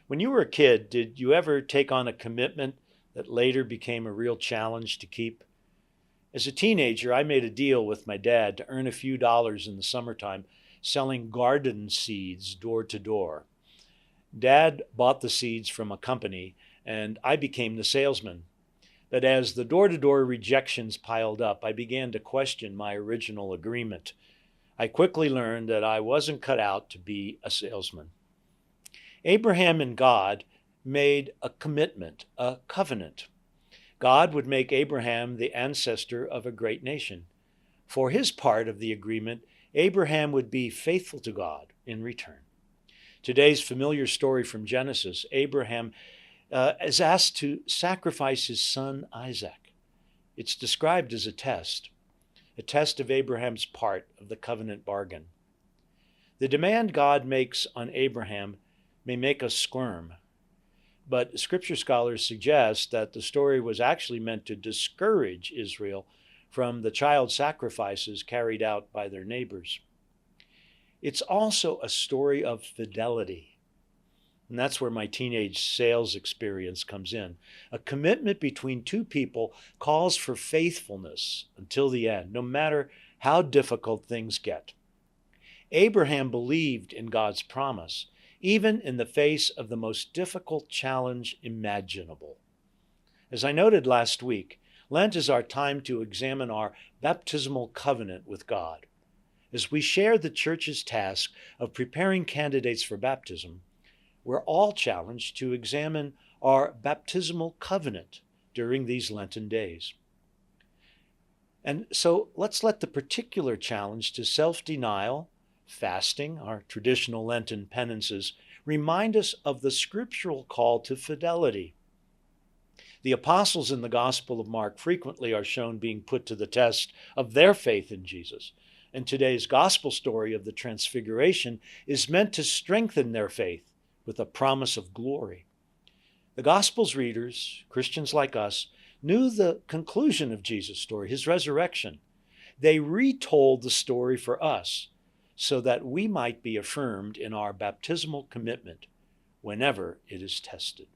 When you were a kid, did you ever take on a commitment that later became a real challenge to keep? As a teenager, I made a deal with my dad to earn a few dollars in the summertime selling garden seeds door to door. Dad bought the seeds from a company, and I became the salesman. But as the door to door rejections piled up, I began to question my original agreement. I quickly learned that I wasn't cut out to be a salesman. Abraham and God made a commitment, a covenant. God would make Abraham the ancestor of a great nation. For his part of the agreement, Abraham would be faithful to God in return. Today's familiar story from Genesis, Abraham is asked to sacrifice his son Isaac. It's described as a test of Abraham's part of the covenant bargain. The demand God makes on Abraham may make us squirm, but scripture scholars suggest that the story was actually meant to discourage Israel from the child sacrifices carried out by their neighbors. It's also a story of fidelity. And that's where my teenage sales experience comes in. A commitment between two people calls for faithfulness until the end, no matter how difficult things get. Abraham believed in God's promise, even in the face of the most difficult challenge imaginable. As I noted last week, Lent is our time to examine our baptismal covenant with God. As we share the Church's task of preparing candidates for baptism, we're all challenged to examine our baptismal covenant during these Lenten days. And so let's let the particular challenge to self-denial, fasting, our traditional Lenten penances, remind us of the scriptural call to fidelity. The apostles in the Gospel of Mark frequently are shown being put to the test of their faith in Jesus. And today's gospel story of the Transfiguration is meant to strengthen their faith with a promise of glory. The Gospel's readers, Christians like us, knew the conclusion of Jesus' story, his resurrection. They retold the story for us so that we might be affirmed in our baptismal commitment whenever it is tested.